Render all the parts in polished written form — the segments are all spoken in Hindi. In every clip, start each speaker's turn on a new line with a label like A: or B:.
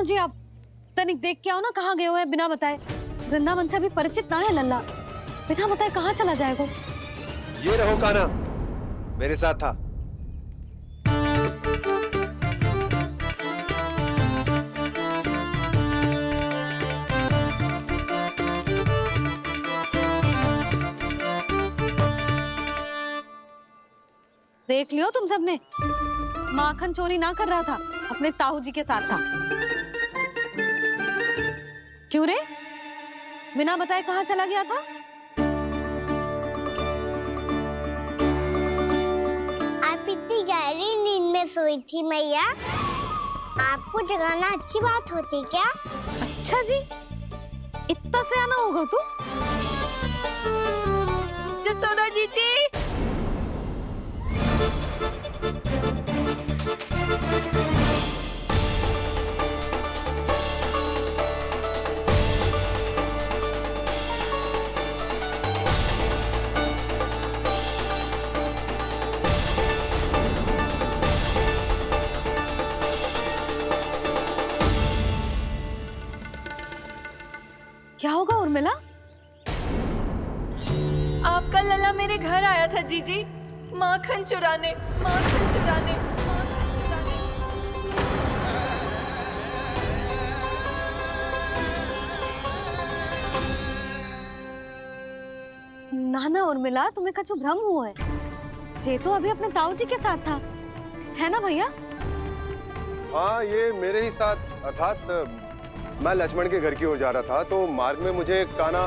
A: क्यों जी आप तनिक देख के आओ ना, कहाँ गए हुए बिना बताए। वृंदावन से अभी परिचित ना है लल्ला, बिना बताए कहाँ चला जाएगा।
B: ये रहो कान्हा, मेरे साथ था।
A: देख लियो तुम सबने, माखन चोरी ना कर रहा था, अपने ताऊ जी के साथ था। क्यों रे, बिना बताए कहाँ चला गया था?
C: आप इतनी गहरी नींद में सोई थी मैया, आपको जगाना अच्छी बात होती क्या?
A: अच्छा जी, इतना सयाना होगा तू।
D: जसोदा जीजी,
A: क्या होगा उर्मिला?
D: आपका लल्ला मेरे घर आया था जीजी, माखन चुराने, माखन चुराने, माखन चुराने।
A: ना ना उर्मिला, तुम्हें कछु भ्रम हुआ है। जे तो अभी अपने ताऊ जी के साथ था, है ना भैया?
B: हाँ, ये मेरे ही साथ, अर्थात मैं लक्ष्मण के घर की ओर जा रहा था, तो मार्ग में मुझे कान्हा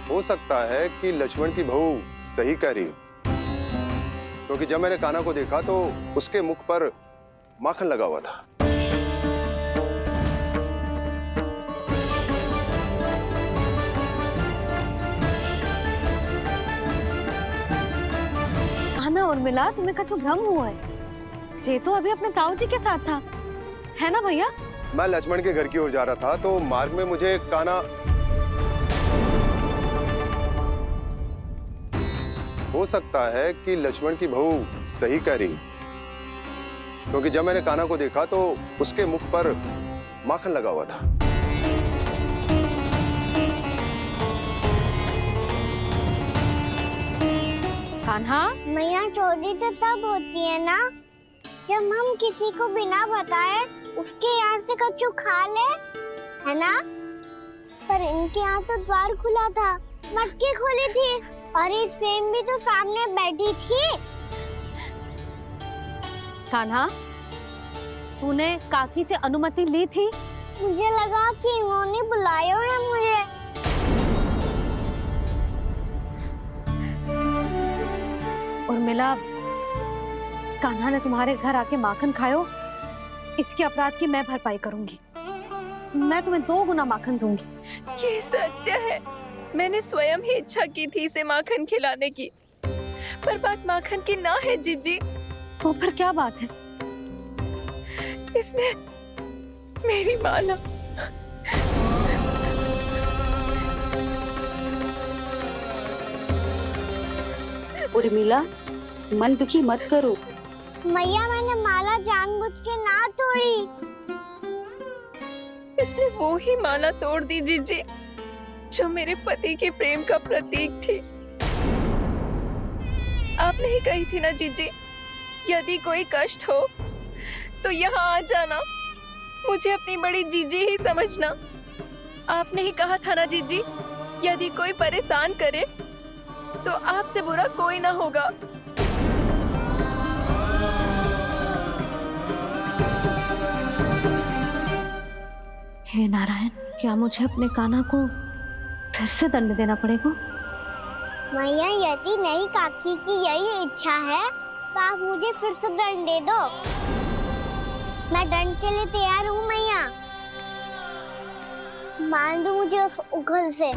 B: हो सकता है कि लक्ष्मण की बहू सही कह रही, क्योंकि जब मैंने कान्हा को देखा तो उसके मुख पर माखन लगा हुआ था।
A: ना उर्मिला, तुम्हें कछु भ्रम हुआ है। जे तो अभी अपने ताऊ जी के साथ था, है ना भैया?
B: मैं लक्ष्मण के घर की ओर जा रहा था, तो मार्ग में मुझे कान्हा हो सकता है कि लक्ष्मण की बहू सही कह रही, क्योंकि जब मैंने कान्हा को देखा तो उसके मुख पर माखन लगा हुआ था।
A: कान्हा,
C: मैया चोरी तो तब होती है ना जब हम किसी को बिना बताए उसके यहाँ से कछु खा ले, है ना? पर इनके यहाँ तो द्वार खुला था, मटकी खुली थी और ये सेम भी तो सामने बैठी थी।
A: कान्हा, तूने काकी से अनुमति ली थी?
C: मुझे लगा कि इन्होंने बुलाया है मुझे।
A: उर्मिला, कान्हा ने तुम्हारे घर आके माखन खायो, इसके अपराध की मैं भरपाई करूंगी। मैं तुम्हें 2 गुना माखन दूंगी।
D: ये सत्य है, मैंने स्वयं ही इच्छा की थी इसे माखन खिलाने की, पर बात माखन की ना है जीजी।
A: तो फिर क्या बात है?
D: इसने मेरी माला,
E: उर्मिला, मन दुखी मत करो।
C: मैया, मैंने माला जानबूझ के ना तोड़ी।
D: इसने वो ही माला तोड़ दी जीजी, जो मेरे पति के प्रेम का प्रतीक थी। आपने ही कही थी ना जीजी, यदि कोई कष्ट हो तो यहाँ आ जाना, मुझे अपनी बड़ी जीजी ही समझना। आपने ही कहा था ना जीजी, यदि कोई परेशान करे तो आपसे बुरा कोई ना होगा।
A: हे नारायण, क्या मुझे अपने कान्हा को फिर से दंड देना पड़ेगा?
C: मैया, यदि नहीं काकी की यही इच्छा है तो आप मुझे फिर से दंड दे दो। मैं दंड के लिए तैयार हूँ मैया। मान दो मुझे उस उखल से,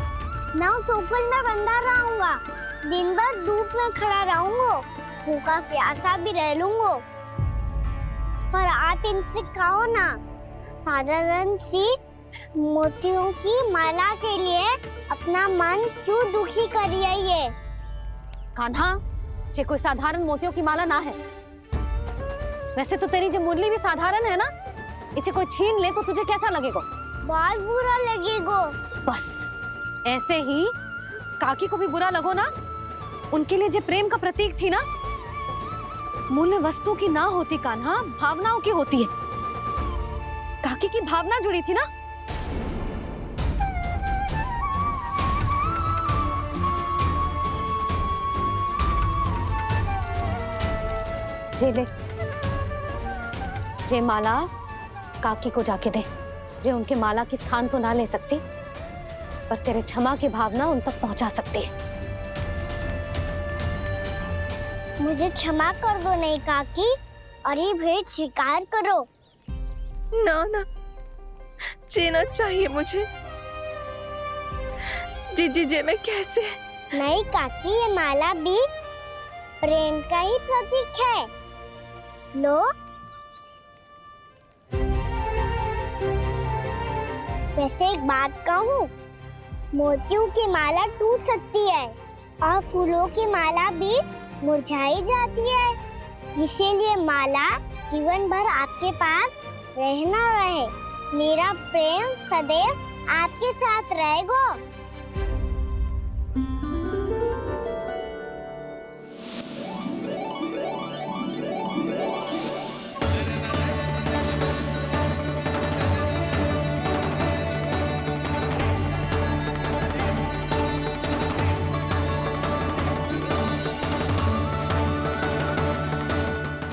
C: मैं उस उखल में बंधा रहूंगा, दिन भर धूप में खड़ा रहूंगा, भूखा प्यासा भी रह लूंगा। पर आप इनसे कहो ना, साधारण सी मोतियों की माला के लिए अपना मन क्यों दुखी करिए?
A: कान्हा, ये कोई साधारण मोतियों की माला ना है। वैसे तो तेरी जो मुरली भी साधारण है ना, इसे कोई छीन ले तो तुझे कैसा लगेगा?
C: बहुत बुरा लगेगा।
A: बस ऐसे ही काकी को भी बुरा लगो ना। उनके लिए जो प्रेम का प्रतीक थी ना, मूल्य वस्तु की ना होती कान्हा, भावनाओं की होती है। काकी की भावना जुड़ी थी ना। जे ले, जे माला काकी को जाके दे। जे उनके माला की स्थान तो ना ले सकती, पर तेरे क्षमा की भावना उन तक पहुंचा सकती है।
C: मुझे क्षमा कर दो नहीं काकी, और ये भेंट स्वीकार करो।
D: ना ना, जीना चाहिए मुझे। जीजी जे मैं कैसे?
C: नहीं काकी, ये माला भी प्रेम का ही प्रतीक है। लो। वैसे एक बात कहूँ, मोतियों की माला टूट सकती है और फूलों की माला भी मुरझाई जाती है। इसीलिए माला जीवन भर आपके पास रहना रहे। मेरा प्रेम सदैव आपके साथ रहेगा।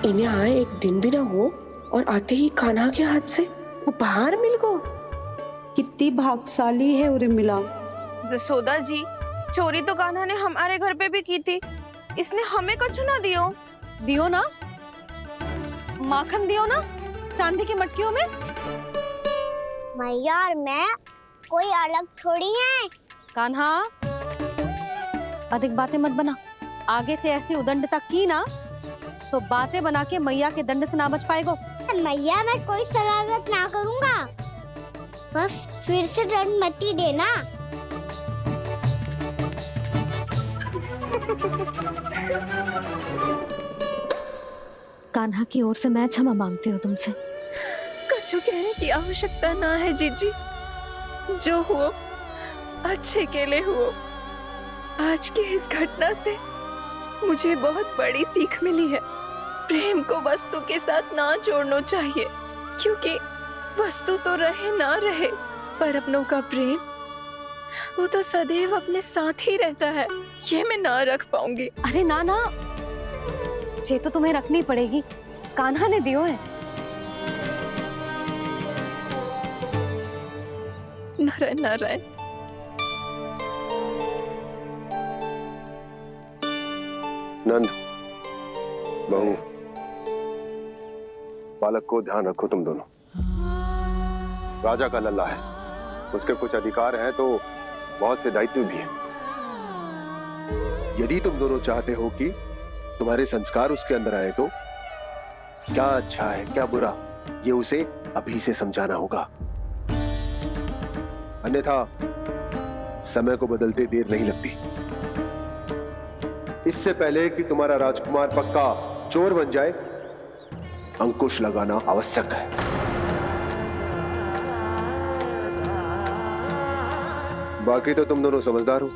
F: इन्हें आए एक दिन भी ना हो और आते ही कान्हा के हाथ से उपहार मिल गो।
E: कितनी भाग्यशाली है उर्मिला।
G: जसोदा जी, चोरी तो कान्हा ने हमारे घर पे भी की थी। इसने हमें कछु ना दियो।
A: दियो ना, माखन दियो ना, चांदी की मटकियों में।
C: मैया और मैं कोई अलग थोड़ी हैं।
A: कान्हा, अधिक बातें मत बना। आगे से ऐसी उदंडता की ना तो बातें बना के मैया के दंड से ना बच पाएगो।
C: मैया, मैं कोई शरारत ना करूंगा, बस फिर से दंड मत ही देना।
A: कान्हा की ओर से मैं क्षमा मांगती हूँ तुमसे।
D: कछु कहने की आवश्यकता ना है जीजी। जो हुआ अच्छे के लिए हुआ। आज की इस घटना से मुझे बहुत बड़ी सीख मिली है। प्रेम को वस्तु के साथ ना जोड़ना चाहिए, क्योंकि वस्तु तो रहे ना रहे, पर अपनों का प्रेम वो तो सदैव अपने साथ ही रहता है। ये मैं ना रख पाऊंगी।
A: अरे ना ना, ये तो तुम्हें रखनी पड़ेगी। कान्हा ने दियो है।
D: नारायण नारायण।
B: नंद, बहू, बालक को ध्यान रखो तुम दोनों। राजा का लल्ला है, उसके कुछ अधिकार हैं तो बहुत से दायित्व भी हैं। यदि तुम दोनों चाहते हो कि तुम्हारे संस्कार उसके अंदर आए तो क्या अच्छा है क्या बुरा, ये उसे अभी से समझाना होगा। अन्यथा समय को बदलते देर नहीं लगती। इससे पहले कि तुम्हारा राजकुमार पक्का चोर बन जाए, अंकुश लगाना आवश्यक है। बाकी तो तुम दोनों समझदार हो।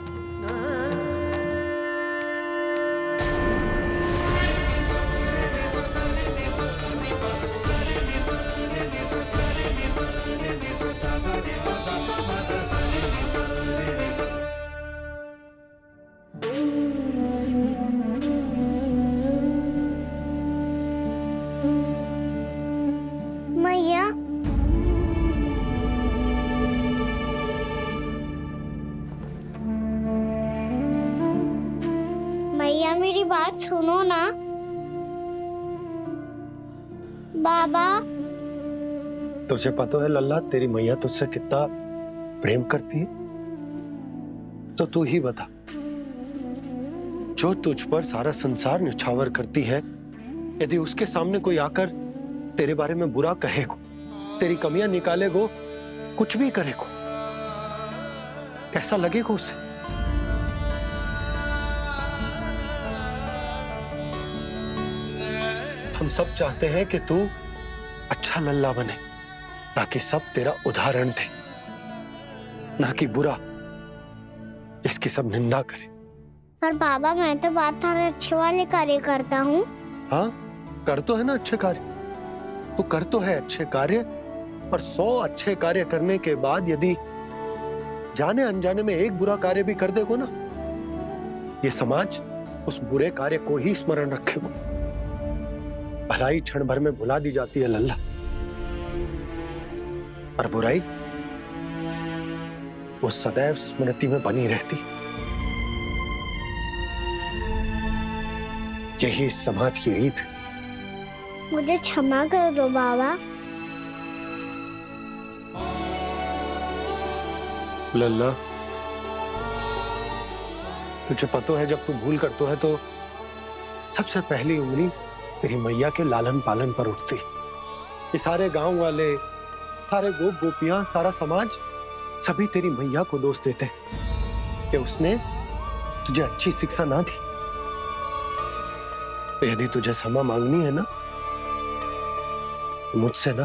C: मैया, मैया मेरी बात सुनो ना। बाबा,
H: तुझे पता है लल्ला, तेरी मैया तुझसे कितना प्रेम करती है? तो तू ही बता, जो तुझ पर सारा संसार न्यौछावर करती है, यदि उसके सामने कोई आकर तेरे बारे में बुरा कहेगो, तेरी कमियां निकालेगो, कुछ भी करेगो, कैसा लगेगा उसे? हम सब चाहते हैं कि तू अच्छा लल्ला बने, ताकि सब तेरा उदाहरण दे, ना कि बुरा जिसकी सब निंदा करे।
C: पर बाबा मैं तो बात हर अच्छे वाले कार्य करता हूँ।
H: हाँ, कर तो है ना अच्छे कार्य, तू कर तो है अच्छे कार्य, पर 100 अच्छे कार्य करने के बाद यदि जाने अनजाने में एक बुरा कार्य भी कर देगो ना, ये समाज उस बुरे कार्य को ही स्मरण रखेगो। भलाई क्षण भर में भुला दी जाती है लल्ला, और बुराई वो सदैव स्मृति में बनी रहती। यही इस समाज की रीत है।
C: मुझे क्षमा कर दो बाबा।
H: लल्ला, तुझे पता है जब तू भूल करतो है तो सबसे पहली उंगली तेरी मैया के लालन पालन पर उठती। ये सारे गांव वाले, सारे गोप गोपियां, सारा समाज सभी तेरी मैया को दोष देते कि उसने तुझे अच्छी शिक्षा ना दी। तो यदि तुझे क्षमा मांगनी है ना, मुझसे ना,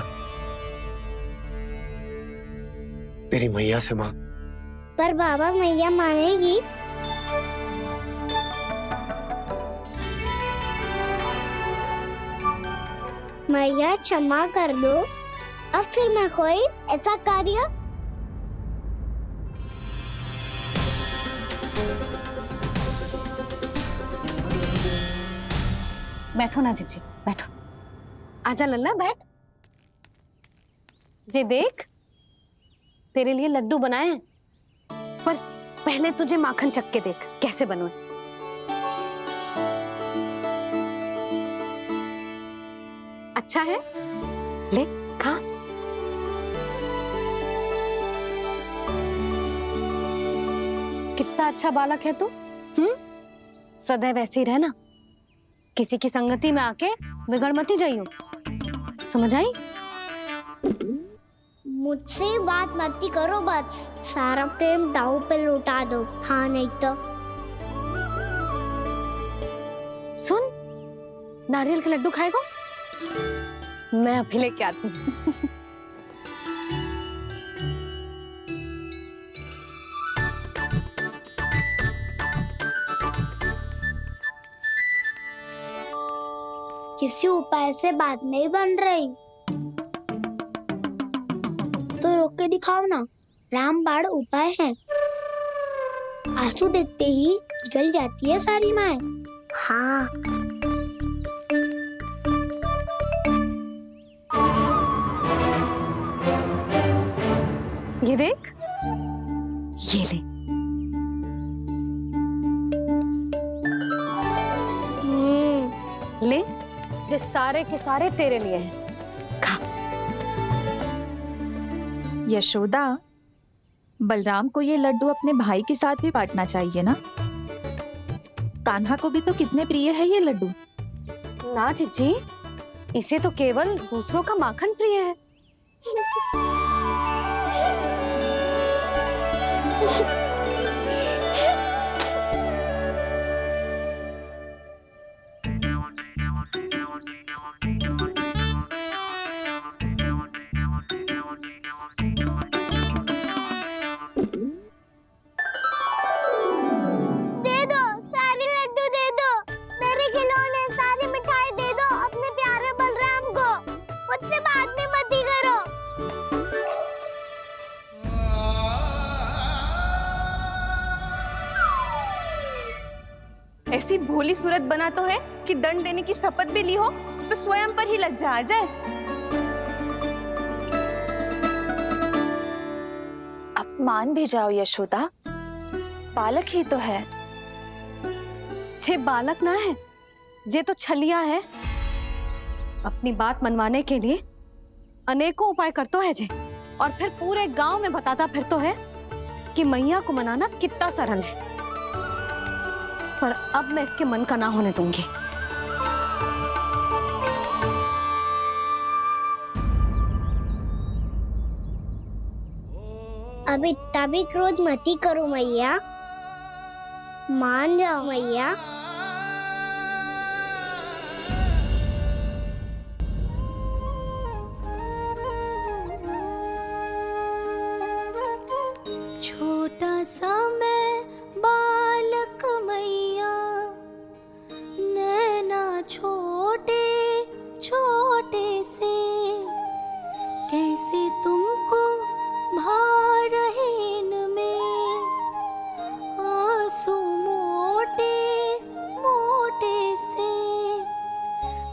H: तेरी मैया से मांग।
C: पर बाबा मैया मानेगी? मैया क्षमा कर दो, अब फिर मैं कोई ऐसा कार्य।
A: बैठो ना जीजी, बैठो। आजा लल्ला, बैठ। जे देख, तेरे लिए लड्डू बनाए हैं, पर पहले तुझे माखन चख के देख कैसे बने। अच्छा है, ले खा। कितना अच्छा बालक है तू। सदैव ऐसे ही रहना, किसी की संगति में आके बिगड़ मत जाइयो, समझ आई?
C: मुझसे बात मत करो, बस सारा प्रेम दाव पे लौटा दो। हाँ नहीं तो
A: सुन, नारियल के लड्डू खाएगा? मैं अभी लेके आती हूँ।
C: किसी उपाय से बात नहीं बन रही तो रोक के दिखाओ ना। रामबाण उपाय है, आंसू देखते ही पिघल जाती है सारी माए। हाँ
A: ये देख, ये ले। ले, जो सारे के सारे तेरे लिए हैं, खा।
I: यशोदा, बलराम को ये लड्डू अपने भाई के साथ भी बांटना चाहिए ना। कान्हा को भी तो कितने प्रिय है ये लड्डू।
A: ना जीजी, इसे तो केवल दूसरों का माखन प्रिय है।
G: ऐसी भोली सूरत बना तो है कि दंड देने की शपथ भी ली हो तो स्वयं पर ही लज्जा आ जाए।
I: अब मान भी जाओ यशोदा, बालक ही तो है।
A: छे बालक ना है, जे तो छलिया है। अपनी बात मनवाने के लिए अनेकों उपाय करतो है जे, और फिर पूरे गांव में बताता फिरतो है कि मैया को मनाना कितना सरल है। पर अब मैं इसके मन का ना होने दूंगी।
C: अब इतना भी क्रोध मती करो मैया, मान जाओ मैया।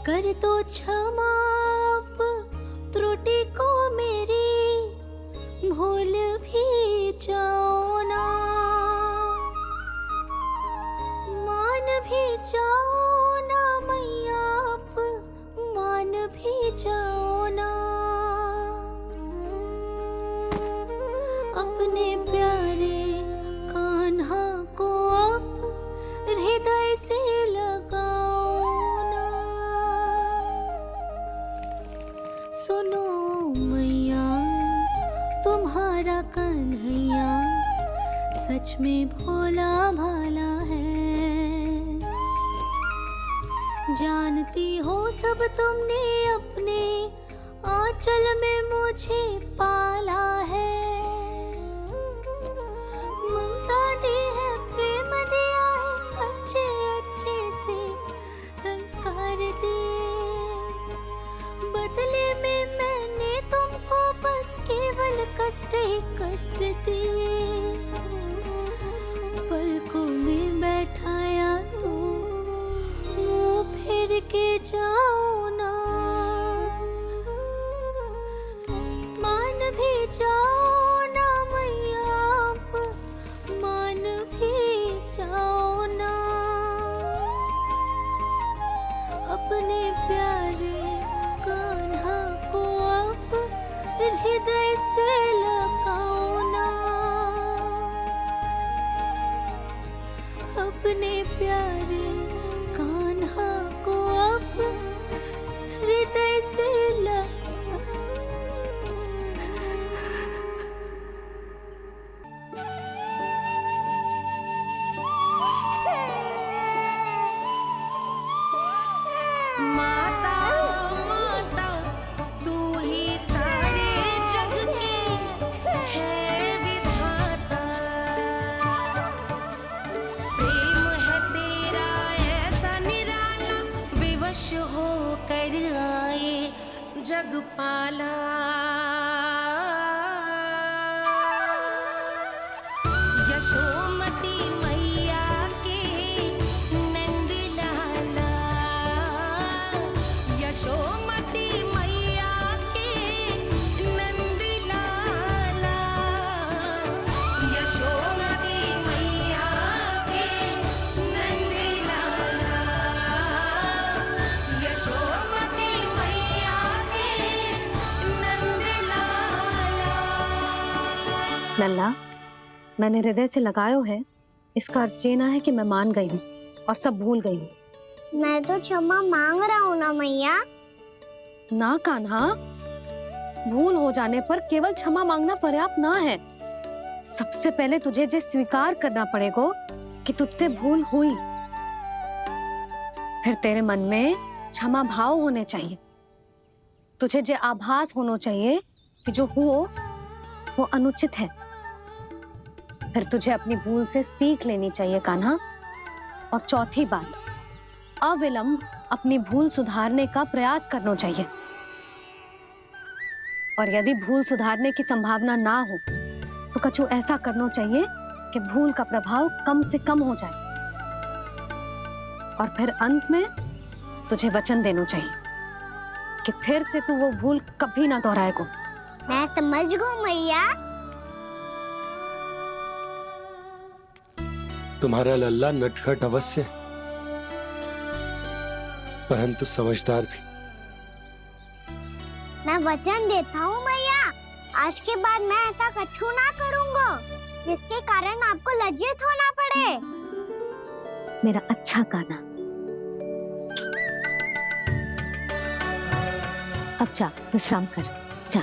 J: कर दो क्षमा त्रुटि को मेरी, भूल भी जाओ ना, मान भी जाओ ना मैया, आप मान भी जाओ ना। अपने प्यारे कान्हा को अब हृदय से लगाओ ना। सुनो मैया तुम्हारा कन्हैया सच में भोला भाला है। जानती हो सब तुमने अपने आंचल में मुझे पाला है। ममता दी है, प्रेम दिया है, अच्छे अच्छे से संस्कार दिए। बदले में मैंने तुमको बस केवल कष्ट ही कष्ट दिए। पलकों में बैठाया तो मुंह फेर के जाओ ना, मान भी जाओ ना मैया, आप मान भी जाओ ना। अपने प्यारे कान्हा को अब हृदय से लगाओ ना। अपने प्यारे कान्हा को अब हृदय से
C: माता माता तू ही सारे जग की है विधाता। प्रेम है तेरा ऐसा निराला, विवश हो कर आए जग पाला। यशोमती मैया के नंद लाला, यशोमती मैया के नंद लाला, यशोमती मैया के नंद लाला, यशोमती मैया के नंद लाला।
A: लल्ला, मैंने हृदय से लगायो है, इसका अर्थ ये ना है कि मैं मान गई हूँ और सब भूल गई हूँ।
C: मैं तो क्षमा मांग रहा हूँ ना मैया।
A: ना कान्हा, भूल हो जाने पर केवल क्षमा मांगना पर्याप्त ना है। सबसे पहले तुझे ये स्वीकार करना पड़ेगा कि तुझसे भूल हुई। फिर तेरे मन में क्षमा भाव होने चाहिए। तुझे ये आभास होना चाहिए कि जो हुआ वो अनुचित है। फिर तुझे अपनी भूल से सीख लेनी चाहिए कान्हा। और चौथी बात, अविलंब अपनी भूल सुधारने का प्रयास करना चाहिए। और यदि भूल सुधारने की संभावना ना हो तो कछु ऐसा करना चाहिए कि भूल का प्रभाव कम से कम हो जाए। और फिर अंत में तुझे वचन देना चाहिए कि फिर से तू वो भूल कभी ना दोहराएगा।
C: मैं समझ गई मैया।
K: तुम्हारा लल्ला नटखट अवश्य, परंतु समझदार भी।
C: मैं वचन देता हूँ मैया, आज के बाद मैं ऐसा कछु ना करूँगा जिसके कारण आपको लज्जित होना पड़े।
A: मेरा अच्छा कान्हा, अब जा विश्राम कर, जा।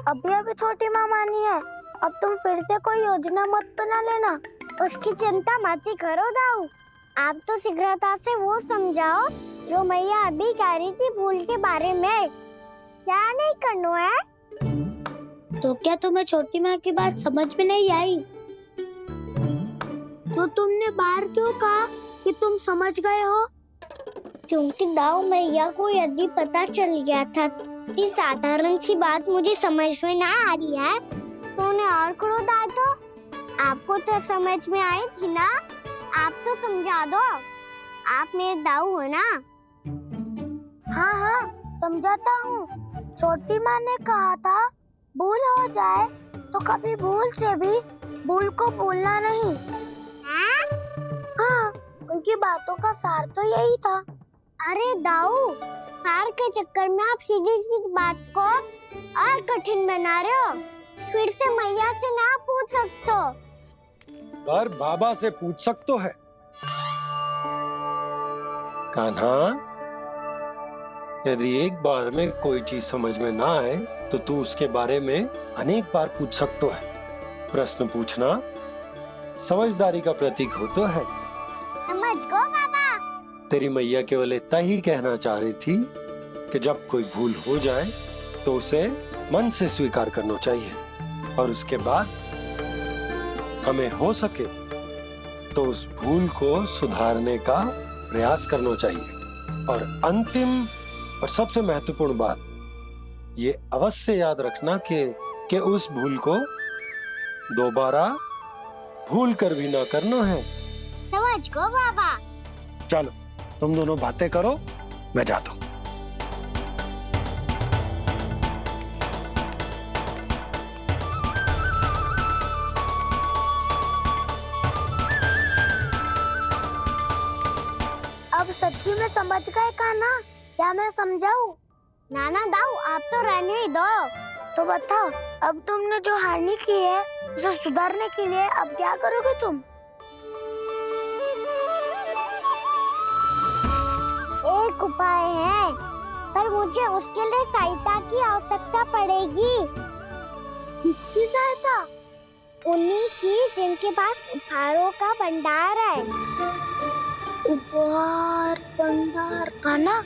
C: अभी अभी छोटी माँ मानी है, अब तुम फिर से कोई योजना मत बना लेना। उसकी चिंता मत ही करो दाऊ, आप तो शीघ्रता से वो समझाओ जो मैया अभी कह रही थी भूल के बारे में। क्या नहीं करना है? तो क्या तुम्हें छोटी माँ की बात समझ में नहीं आई? तो तुमने बाहर क्यों कहा कि तुम समझ गए हो? क्योंकि दाऊ मैया को यदि पता चल गया था कि साधारण सी बात मुझे समझ में ना आ रही है तो उन्हें और क्रोध आया तो आपको तो समझ में आई थी ना, आप तो समझा दो, आप मेरे दाऊ हो ना। हाँ हाँ समझाता हूँ। छोटी माँ ने कहा था भूल हो जाए तो कभी भूल से भी भूल को भूलना नहीं। हाँ उनकी बातों का सार तो यही था। अरे दाऊ, सार के चक्कर में आप सीधी सीधी बात को और कठिन बना रहे हो। फिर से मैया से ना पूछ सकते हो,
K: पर बाबा से पूछ सकते है। कान्हा, यदि एक बार में कोई चीज समझ में ना आए तो तू उसके बारे में अनेक बार पूछ सकते है। प्रश्न पूछना समझदारी का प्रतीक होता है।
C: समझ गो बाबा।
K: तेरी मैया केवल इतना ही कहना चाह रही थी कि जब कोई भूल हो जाए तो उसे मन से स्वीकार करना चाहिए और उसके बाद हमें हो सके तो उस भूल को सुधारने का प्रयास करना चाहिए। और अंतिम और सबसे महत्वपूर्ण बात ये अवश्य याद रखना कि उस भूल को दोबारा भूल कर भी ना करना है।
C: समझ गो बाबा।
H: चलो तुम दोनों बातें करो, मैं जाता हूँ।
C: अब सच्ची में समझ गए कान्हा, क्या मैं समझाऊं? नाना दाऊ आप तो रहने ही दो। तो बताओ, अब तुमने जो हानि की है उसे सुधारने के लिए अब क्या करोगे तुम? एक उपाय है, पर मुझे उसके लिए सहायता की आवश्यकता पड़ेगी। किसकी सहायता? उन्हीं की जिनके पास उपहारों का भंडार है। उपहार भंडार कान्हा?